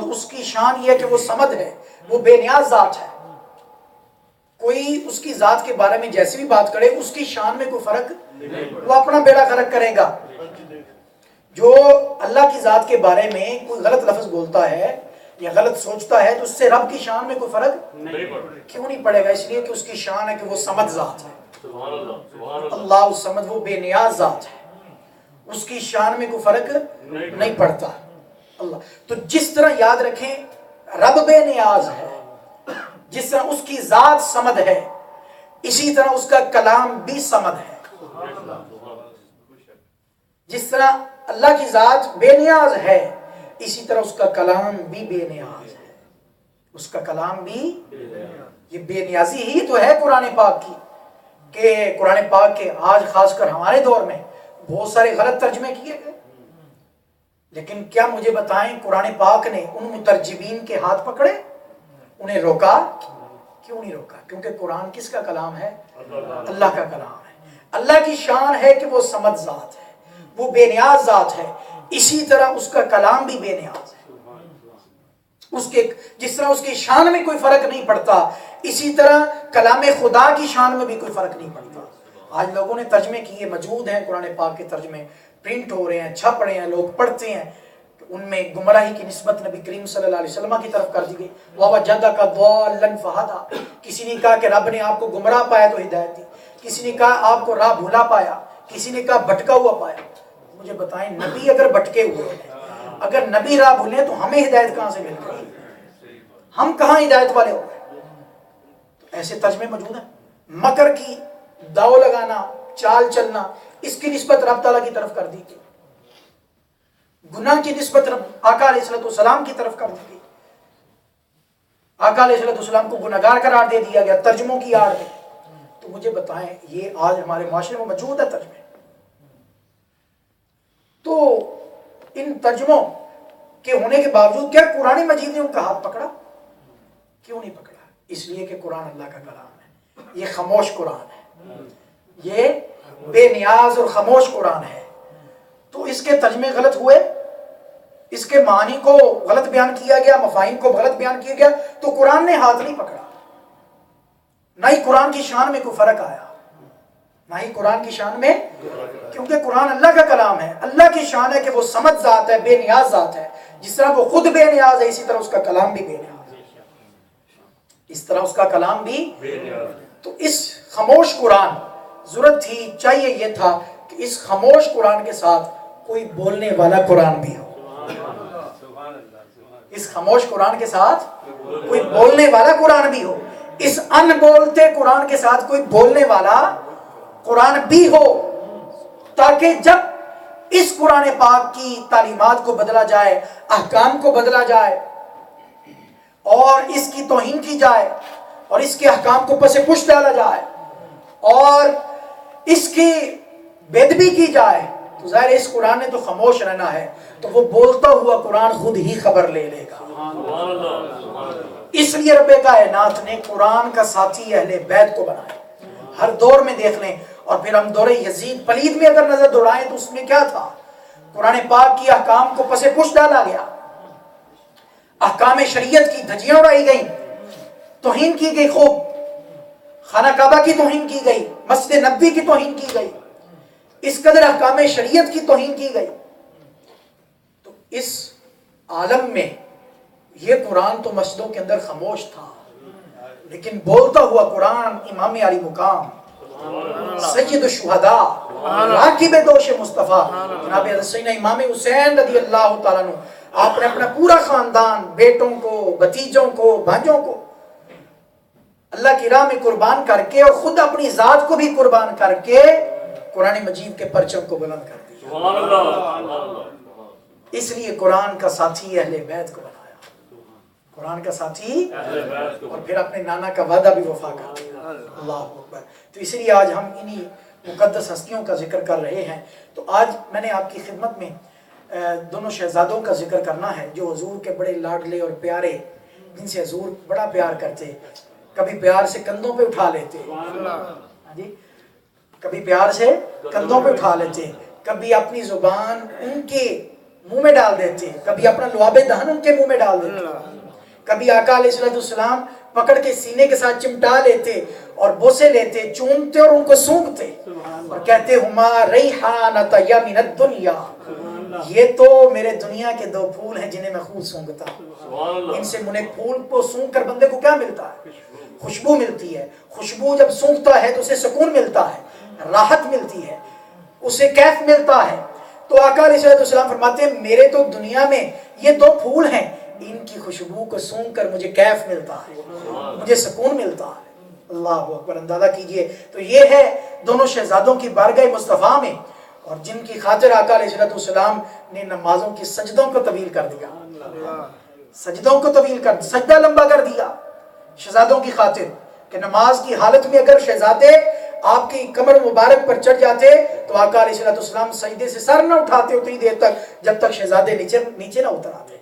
اس کی شان یہ ہے کہ وہ صمد ہے، وہ بے نیاز ذات ہے. کوئی اس کی ذات کے بارے میں جیسی بھی بات کرے اس کی شان میں کوئی فرق وہ اپنا بیڑا غرق کرے گا. جو اللہ کی ذات کے بارے میں کوئی غلط لفظ بولتا ہے یا غلط سوچتا ہے تو اس سے رب کی شان میں کوئی فرق کیوں نہیں پڑے گا؟ اس لیے کہ اس کی شان ہے کہ وہ صمد ذات ہے. اللہ الصمد، وہ بے نیاز ذات ہے، اس کی شان میں کوئی فرق نہیں پڑتا. اللہ تو جس طرح یاد رکھیں رب بے نیاز ہے، جس طرح اس کی ذات صمد ہے، اسی طرح اس کا کلام بھی صمد ہے. جس طرح اللہ کی ذات بے نیاز ہے اسی طرح اس کا کلام بھی بے نیاز ہے. اس کا کلام بھی یہ بے نیازی ہی تو ہے قرآن پاک کی، کہ قرآن پاک کے آج خاص کر ہمارے دور میں بہت سارے غلط ترجمے کیے گئے. لیکن کیا مجھے بتائیں قرآن پاک نے ان مترجمین کے ہاتھ پکڑے؟ انہیں روکا؟ کیوں نہیں روکا؟ کیونکہ قرآن کس کا کلام ہے؟ اللہ کا کلام ہے. اللہ کی شان ہے کہ وہ صمد ذات ہے، وہ بے نیاز ذات ہے، اسی طرح اس کا کلام بھی بے نیاز ہے. اس کے جس طرح اس کی شان میں کوئی فرق نہیں پڑتا اسی طرح کلام خدا کی شان میں بھی کوئی فرق نہیں پڑتا. آج لوگوں نے ترجمے کیے، موجود ہیں قرآن پاک کے ترجمے، پرنٹ ہو رہے ہیں، چھپ رہے ہیں، لوگ پڑھتے ہیں. ان میں گمراہی کی نسبت نبی کریم صلی اللہ علیہ وسلم کی طرف کر دی گئی. وَوَجَدَكَ ضَالًّا فَهَدَىٰ. کسی نے کہا کہ رب نے آپ کو گمراہ پایا تو ہدایت دی، کسی نے کہا آپ کو راہ بھولا پایا، کسی نے کہا بھٹکا ہوا پایا. مجھے بتائیں نبی اگر بھٹکے ہوئے ہیں، اگر نبی راہ بھولے تو ہمیں ہدایت کہاں سے مل گئی؟ ہم کہاں ہدایت والے ہو گئے؟ ایسے ترجمے موجود ہیں. مکر کی داؤ لگانا، چال چلنا، اس کی نسبت رب تعالیٰ کی طرف کر دی گئی. گناہ کی نسبت آقا علیہ السلام کی طرف کر دی گئی. آقا علیہ السلام کو گناہگار قرار دے دیا گیا ترجموں کی آڑ میں. تو مجھے بتائیں یہ آج ہمارے معاشرے میں موجود ہے ترجمے. تو ان ترجموں کے ہونے کے باوجود کیا قرآن مجید نے ان کا ہاتھ پکڑا؟ کیوں نہیں پکڑا؟ اس لیے کہ قرآن اللہ کا کلام ہے، یہ خاموش قرآن ہے، یہ بے نیاز اور خاموش قرآن ہے. تو اس کے ترجمے غلط ہوئے، اس کے معنی کو غلط بیان کیا گیا، مفاہیم کو غلط بیان کیا گیا، تو قرآن نے ہاتھ نہیں پکڑا. نہ ہی قرآن کی شان میں کوئی فرق آیا، نہ ہی قرآن کی شان میں، کیونکہ قرآن اللہ کا کلام ہے. اللہ کی شان ہے کہ وہ صمد ذات ہے، بے نیاز ذات ہے. جس طرح وہ خود بے نیاز ہے اسی طرح اس کا کلام بھی بے نیاز ہے، اس طرح اس کا کلام بھی. تو اس خاموش قرآن ضرورت تھی، چاہیے یہ تھا کہ اس خاموش قرآن کے ساتھ کوئی بولنے والا قرآن بھی ہو. اس خاموش قرآن کے ساتھ کوئی بولنے والا قرآن بھی ہو، اس ان بولتے قرآن کے ساتھ کوئی بولنے والا قرآن بھی ہو، تاکہ جب اس قرآن پاک کی تعلیمات کو بدلا جائے، احکام کو بدلا جائے اور اس کی توہین کی جائے اور اس کے احکام کو پس پش ڈالا جائے اور اس کی بےادبی کی جائے، تو ظاہر اس قرآن نے تو خاموش رہنا ہے، تو وہ بولتا ہوا قرآن خود ہی خبر لے لے گا. اس لیے رب کائنات نے قرآن کا ساتھی اہل بیت کو بنایا. ہر دور میں دیکھ لیں، اور پھر ہم دور یزید پلید میں اگر نظر دوڑائیں تو اس میں کیا تھا؟ قرآن پاک کی احکام کو پس پش ڈالا گیا، احکام شریعت کی دھجیاں اڑائی گئیں، توہین کی گئی، خوب خانہ کعبہ کی توہین کی گئی، مسجد نبوی کی توہین کی گئی، اس قدر احکام شریعت کی توہین کی گئی. تو اس عالم میں یہ قرآن تو مسجدوں کے اندر خاموش تھا، لیکن بولتا ہوا قرآن امام علی مقام، سید الشہداء، راکب دوش مصطفیٰ جناب حضرت سیدنا امام حسین رضی اللہ تعالیٰ عنہ، آپ نے اپنا پورا خاندان، بیٹوں کو، بھتیجوں کو، بھانجوں کو اللہ کی راہ میں قربان کر کے اور خود اپنی ذات کو بھی قربان کر کے قرآن مجید کے پرچم کو بلند کر دیا. اس لیے قرآن کا ساتھی اہل بیت کو بنایا، قرآن کا ساتھی، اور پھر اپنے نانا کا وعدہ بھی وفا کر دیا. اللہ اکبر. تو اس لیے آج ہم انہی مقدس ہستیوں کا ذکر کر رہے ہیں. تو آج میں نے آپ کی خدمت میں دونوں شہزادوں کا ذکر کرنا ہے جو حضور کے بڑے لاڈلے اور پیارے، جن سے حضور بڑا پیار کرتے، کبھی پیار سے کندھوں پہ اٹھا لیتے، جی کبھی پیار سے کندھوں پہ اٹھا لیتے، کبھی اپنی زبان ان کے मुंह में डाल देते, कभी अपना लुआबे दहन उनके मुंह में डाल देते, कभी आका अलैहिस्सलाम पकड़ के सीने के साथ चिमटा लेते और बोसे लेते, चूमते और उनको सूंघते और कहते हुमा रैहानत यमिनद दुनिया, ये तो मेरे दुनिया के दो फूल हैं जिन्हें मैं खूब सूंघता हूँ। इनसे मुने फूल को सूंघ कर बंदे को क्या मिलता है? खुशबू मिलती है। खुशबू जब सूंघता है तो उसे सुकून मिलता है, राहत मिलती है, उसे कैफ मिलता है। तो आका अलैहिस्सलाम फरमाते हैं मेरे तो दुनिया में ये दो फूल हैं, इनकी खुशबू को सूंघ कर मुझे कैफ मिलता है, मुझे सुकून मिलता है। अल्लाह अकबर, अंदाजा कीजिए। तो ये है दोनों शहजादों की बारगाह मुस्तफ़ा में, और जिनकी खातिर आका अलैहिस्सलाम ने नमाजों की सजदों को तवील कर दिया, सजदों को तवील कर, सजदा लंबा कर दिया शहजादों की खातिर, कि नमाज की हालत में अगर शहजादे आपकी कमर मुबारक पर चढ़ जाते तो आका अलैहिस्सलाम सजदे से सर न उठाते उतनी देर तक जब तक शहजादे नीचे न उतर आते।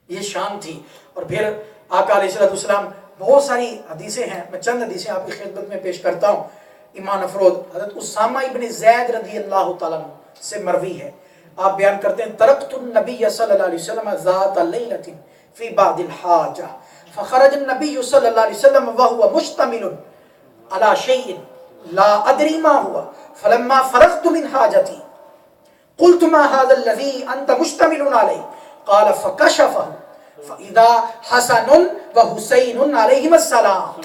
ये शान थी। और फिर आका अलैहिस्सलाम, बहुत सारी हदीसें हैं, मैं चंद हदीसें आपकी खिदमत में पेश करता हूँ। ईमान अफरोज हज़रत उसामा इब्न ज़ैद रज़ी अल्लाह तआला अन्हु से मरवी है, आप बयान करते हैं तरक्तुन नबी सल्लल्लाहु अलैहि वसल्लम ज़ात लैलतिन फी बादिल हाजा फखरज नबी सल्लल्लाहु अलैहि वसल्लम व हुवा मुश्तमिलुन अला शैइन ला अदरी मा हुआ फलम्मा फरग़तु मिन हाजती क़ुल्तु मा हाज़ा अल्लज़ी अंत मुश्तमिलुन अलैहि क़ाल फ़कशफ़हु फ़इज़ा हसनुन व हुसैनुन अलैहिमुस्सलाम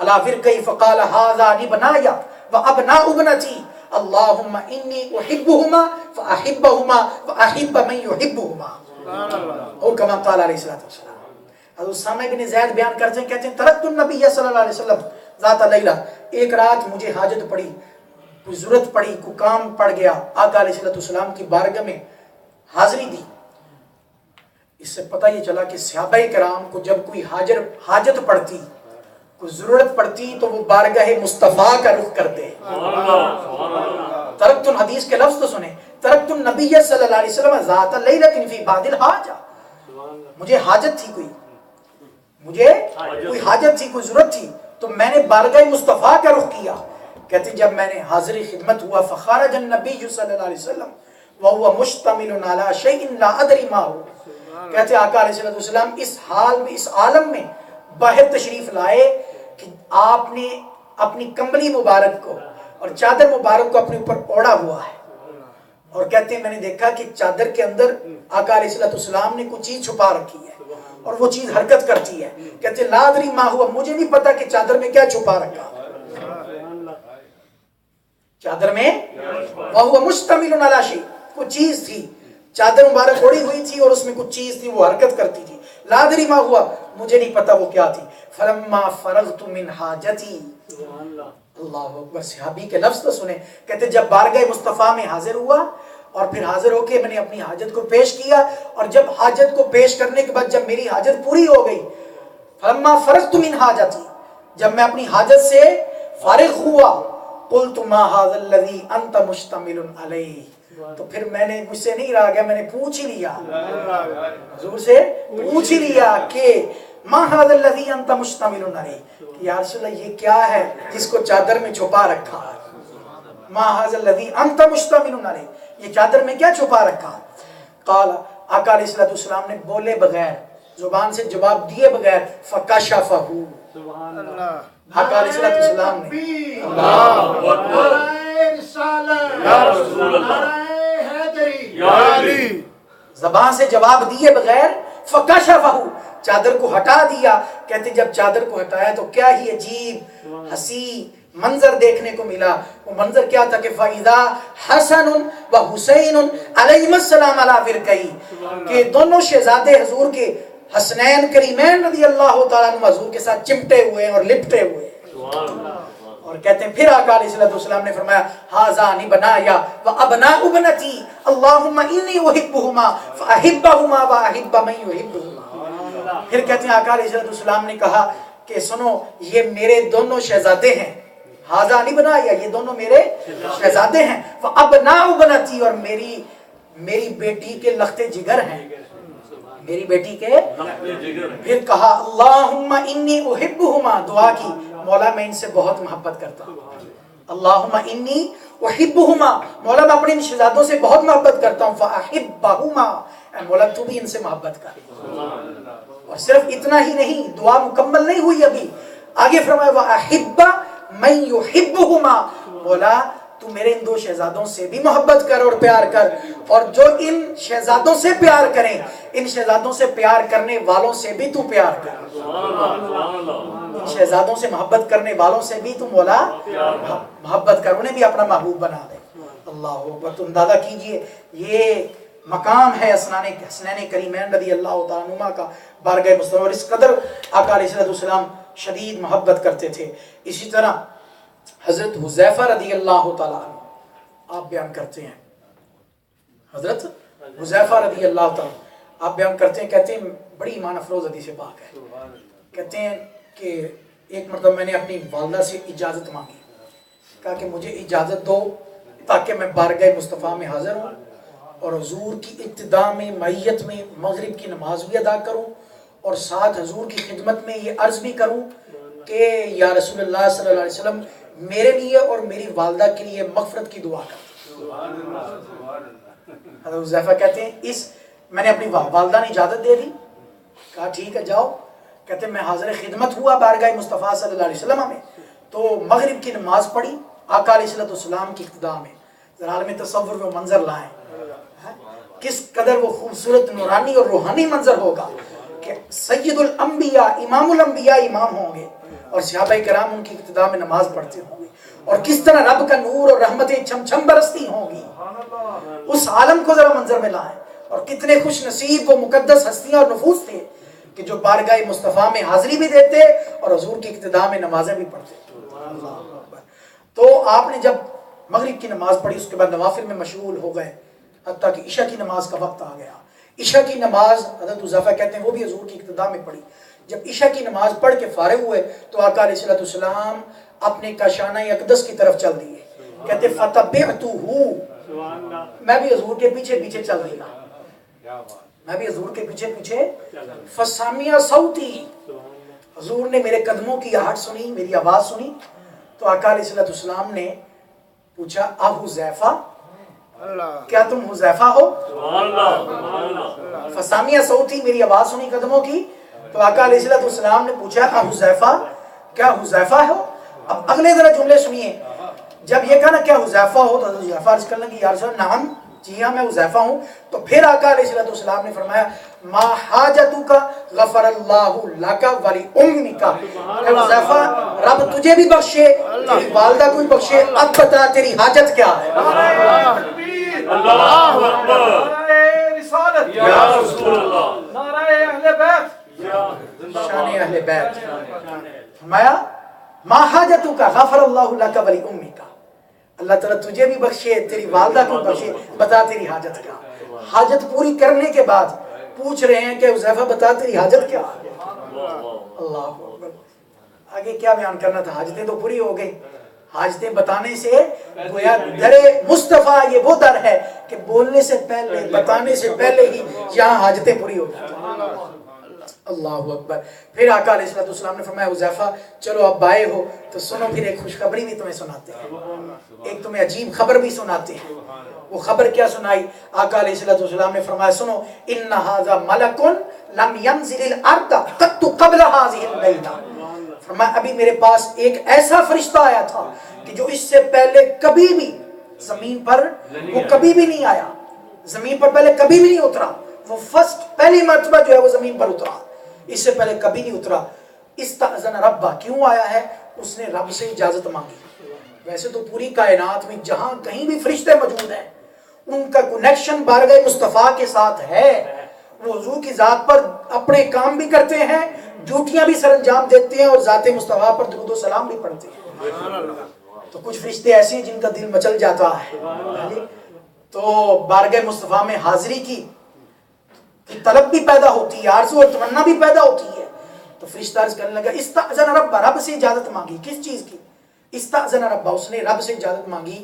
अला फिरकई फ़क़ाल हाज़ानि बनाया व अबनाउ इब्नती अल्लाहुम्मा इन्नी उहिब्बुहुमा फ़अहिब्बहुमा व अहिब्ब मन युहिब्बुहुमा और कमा क़ाल अलैहिस्सलातु वस्सलाम। हज़रत उसामा इब्न ज़ैद बयान करते हैं, कहते हैं तरक्तुन नबी सल्लल्लाहु अलैहि वसल्लम ज़ात लैला, एक रात मुझे हाजत पड़ी, कोई ज़रूरत पड़ी, कोई काम पड़ गया, आका अलैहिस्सलाम की बारगाह में हाज़िरी दी। इससे पता ये चला कि सहाबाए किराम को जब कोई हाजत पड़ती, कोई जरूरत पड़ती तो वो बारगाह मुस्तफा का रुख करते। तरक्तुन, हदीस के लफ्ज तो सुने, तरक्तुन नबी सल्लल्लाहु अलैहि वसल्लम ज़ात लैलतिन फी बादिल हाजा, मुझे हाजत थी, कोई हाजत थी, कोई जरूरत थी, तो मैंने बारगाह मुस्तफा का रुख किया। कहते जब मैंने हाजिरी खिदमत हुआ फ़खरज नबी सल्लल्लाहु अलैहि वसल्लम व हुवा मुश्तमिलुन अला शैइन ला अदरी मा हु, कहते आका अलैहिस्सलाम इस हाल में, इस आलम में बाहर तशरीफ लाए कि आपने अपनी कंबली मुबारक को और चादर मुबारक को अपने ऊपर ओढ़ा हुआ है, और कहते हैं मैंने देखा कि चादर के अंदर आका अलैहिस्सलाम ने कुछ चीज छुपा रखी है और वो चीज हरकत करती है। कहते ला अदरी मा हुआ, मुझे नहीं पता कि चादर में क्या छुपा रखा, चादर में वह मुश्तमिलुन अला शै, कुछ चीज थी, चादर मुबारक ओढ़ी हुई थी और उसमें कुछ चीज थी, वो हरकत करती थी। ला अदरी मा हुआ, मुझे नहीं पता वो क्या थी। फलम्मा फरग़तु मिन हाजती, अल्लाहु अकबर, सहाबी के लफ्ज तो सुने। कहते जब बारगाह मुस्तफा में हाजिर हुआ और फिर हाजिर होके मैंने अपनी हाजत को पेश किया, और जब हाजत को पेश करने के बाद जब मेरी हाजत पूरी हो गई, फलम्मा फरग़तु मिन हाजती, जब मैं अपनी हाजत से फारिग हुआ, क़ुल्तु मा हाज़ा अल्लज़ी अंत मुश्तमिलुन अलैहि, तो फिर मैंने, मुझसे नहीं रहा गया, मैंने पूछ ही लिया, हुजूर से पूछ ही लिया कि मा हाज़ा अल्लज़ी अंत मुश्तमिलुन अलैहि, कि या रसूलल्लाह ये क्या है जिसको चादर में छुपा रखा है, मा हाज़ा अल्लज़ी अंत मुश्तमिलुन अलैहि, ये चादर में क्या छुपा रखा। क़ाल, आका अलैहिस्सलाम ने बोले बगैर, जुबान से जवाब दिए बगैर, फ़कशफ़हु, आका अलैहिस्सलाम ने ज़बान से जवाब दिए बगैर फ़कशफ़हु, चादर को हटा दिया। कहते जब चादर को हटाया तो क्या ही अजीब हसी मंजर देखने को मिला। वो मंजर क्या था कि फ़इज़ा हसनुन व हुसैनुन अलैहिमुस्सलाम अला फिरकई, कि दोनों शहजादे हुजूर के हसनैन करीमैन रज़ी अल्लाह तआला अन्हु हुजूर के साथ चिमटे हुए और लिपटे हुए। और कहते हैं फिर आका अलैहिस्सलाम ने फरमाया हाज़ानि बनाया व अबनाउ इब्नती अल्लाहुम्मा इन्नी उहिब्बुहुमा फ़अहिब्बहुमा व अहिब्ब मन युहिब्बुहुमा। फिर कहते हैं आका अलैहिस्सलाम ने कहा कि सुनो, ये मेरे दोनों शहजादे हैं, हाज़ानि बनाया, ये दोनों मेरे शहजादे हैं, व अबनाउ इब्नती, और मेरी बेटी के लख्ते जिगर हैं, मेरी बेटी के। फिर कहा अल्लाहुम्मा इन्नी उहिब्बुहुमा, दुआ की, मौला मैं इनसे बहुत मोहब्बत करता हूँ, अल्लाहुम्मा इन्नी वहिब्बुहुमा, मौला मैं अपने इन शहजादों से बहुत मोहब्बत करता हूँ, फ़अहिब्बहुमा, मौला तू भी इनसे मोहब्बत कर। और सिर्फ इतना ही नहीं, दुआ मुकम्मल नहीं हुई अभी, आगे फरमाया वअहिब्बा मन युहिब्बुहुमा, मौला तू मेरे इन दो शहजादों से भी मोहब्बत कर और प्यार कर, और जो इन शहजादों से प्यार करें, इन शहजादों से प्यार करने वालों से भी तू प्यार कर। इन शहजादों से मोहब्बत करने वालों से भी तू मौला मोहब्बत कर, उन्हें भी अपना महबूब बना दे। अल्लाह अकबर। तुम अंदाजा कीजिए ये मकाम है हसनैन करीमैन रज़ी अल्लाह तआला अन्हुमा का बारगाह मुस्तफ़ा, और इस कदर आका अलैहिस्सलाम शदीद मोहब्बत करते थे। इसी तरह हजरत हुज़ैफा रज़ी अल्लाह तआला अन्हु आप बयान करते हैं, हजरत हुज़ैफा रज़ी अल्लाह तआला आप बयान करते हैं, कहते हैं बड़ी ईमान अफरोज हदीस पाक है, कहते हैं कि एक मतलब मैंने अपनी वालदा से इजाज़त मांगी, कहा कि मुझे इजाज़त दो ताकि मैं बारगाह मुस्तफ़ा में हाज़िर हूँ और हुजूर की इब्तिदा में मैयत में मगरिब की नमाज भी अदा करूँ, और साथ हुजूर की खिदमत में ये अर्ज़ भी करूँ कि या रसूलुल्लाह सल्लल्लाहु अलैहि वसल्लम मेरे लिए और मेरी वालदा के लिए मग़फ़िरत की दुआ कर। हज़रत हुज़ैफा कहते हैं इस मैंने अपनी वालदा ने इजाज़त दे दी, कहा ठीक है जाओ। कहते मैं हाज़िर खिदमत हुआ बारगाह मुस्तफ़ा सल्लल्लाहु अलैहि वसल्लम में, तो मगरिब की नमाज पढ़ी आका अलैहिस्सलाम की इक़्तिदा में। ज़रा में तसव्वुर में मंजर लाएं, किस कदर वो खूबसूरत नूरानी और रूहानी मंजर होगा कि सय्यदुल अंबिया इमामुल अंबिया इमाम होंगे और सहाबाए किराम उनकी इक़्तिदा में नमाज पढ़ते होंगे, और किस तरह रब का नूर और रहमतें छमछम बरसती होंगी। उस आलम को जरा मंजर में लाएं, और कितने खुश नसीब वो मुकद्दस हस्तियां और नफूस थे कि जो बारगाह मुस्तफ़ा में हाजिरी भी देते और हुजूर की इक़्तिदा में नमाजें भी पढ़ते। तो आपने जब मगरिब की नमाज पढ़ी उसके बाद नवाफिल में मशगूल हो गए, हत्ता कि इशा की नमाज का वक्त आ गया। इशा की नमाज हज़रत हुज़ैफा कहते हैं वो भी हुजूर की इक़्तिदा में पढ़ी। जब इशा की नमाज पढ़ के फारिग हुए तो आका अलैहिस्सलाम अपने काशाना अक़दस की तरफ चल दिए। कहते फतबिअतुहु, मैं भी हुजूर के पीछे पीछे चल दिया, मैं भी हुजूर के पीछे पीछे। फसामिया सौती, हुजूर ने मेरे कदमों की आहट सुनी, मेरी आवाज़ सुनी, तो आका अलैहिस्सलाम ने पूछा आ हुज़ैफा, क्या तुम हुज़ैफा हो? फसामिया सौती, मेरी आवाज़ सुनी कदमों की, तो आका अलैहिस्सलाम ने पूछा आ हुज़ैफा, क्या हुज़ैफा हो? अब अगले जरा जुमले सुनिए। जब ये कहा ना क्या हुज़ैफा हो, तो हुज़ैफा अर्ज़ करने की यार सर नाम, जी हाँ मैं हुज़ैफा हूँ। तो फिर आका अलैहिस्सलाम ने फरमाया मा हाजतुका गफ़रल्लाहु लका वली उम्मिका, हुज़ैफा रब तुझे भी बख्शे तेरी वालिदा को भी बख्शे, अब बता तेरी हाजत क्या है। अल्लाहु अकबर, नारे रिसालत या रसूल अल्लाह, नारे अहले बैत, शान अहले बैत। फरमाया मा हाजतुका गफ़रल्लाहु लका वली उम्मिका, अल्लाह ताला तुझे भी बख्शे तेरी वालिदा को बख्शे, बता तेरी हाजत क्या। हाजत पूरी करने के बाद पूछ रहे हैं कि हुज़ैफा बता तेरी हाजत क्या है। अल्लाह अकबर। आगे क्या बयान करना था, हाजतें तो पूरी हो गई। हाजतें बताने से गोया दरे मुस्तफ़ा ये वो दर है कि बोलने से पहले बताने से पहले ही यहाँ हाजतें पूरी हो जाती हैं। अल्लाह अकबर। फिर आका अलैहिस्सलाम ने फरमाया हुज़ैफा चलो अब आए हो तो सुनो, फिर एक खुशखबरी भी तुम्हें सुनाते हैं, एक तुम्हें अजीब खबर भी सुनाते हैं। वो खबर क्या सुनाई? आका अलैहिस्सलाम ने फरमाया सुनो, इन्ना हाज़ा मलकुन लम यंज़िलिल अर्द क़त्तु क़ब्ल हाज़िहिल लैला, फरमाया अभी मेरे पास एक ऐसा फरिश्ता आया था कि जो इससे पहले कभी भी जमीन पर वो कभी भी नहीं आया, जमीन पर पहले कभी भी नहीं उतरा। वो फर्स्ट पहली मर्तबा जो है वो जमीन पर उतरा, इससे पहले कभी नहीं उतरा। इस्तअज़न रब्बा, क्यों आया है? उसने रब से इजाजत मांगी। वैसे तो पूरी कायनात में जहां कहीं भी फरिश्ते मौजूद हैं उनका कनेक्शन बारगाह मुस्तफ़ा के साथ है। वो हुजूर की जात पर अपने काम भी करते हैं, ड्यूटियां भी सरंजाम देते हैं और जाते मुस्तफ़ा पर दुरूद व सलाम भी पढ़ते हैं। तो कुछ फरिश्ते ऐसे हैं जिनका दिल मचल जाता है, तो बारगाह मुस्तफ़ा में हाजिरी की तलब भी पैदा होती है, आरज़ू और तमन्ना भी पैदा होती है। तो फरिश्ता अर्ज़ करने लगा इस्तअज़न रब्बा, रब से इजाजत मांगी। किस चीज़ की? इस्तअज़न रब्बा, उसने रब से इजाजत मांगी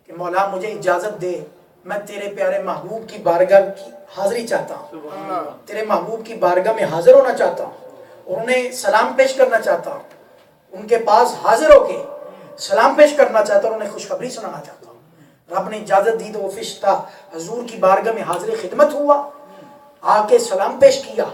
कि मौला मुझे इजाजत दे, मैं तेरे प्यारे महबूब की बारगाह की हाजिरी चाहता हूँ, तेरे महबूब की बारगाह में हाजिर होना चाहता हूँ और उन्हें सलाम पेश करना चाहता हूँ, उनके पास हाजिर होके सलाम पेश करना चाहता हूँ और उन्हें खुशखबरी सुनाना चाहता हूँ। رب نے اجازت دی تو وہ فرشتہ حضور کی بارگاہ میں حاضر خدمت ہوا، آ کے سلام پیش کیا،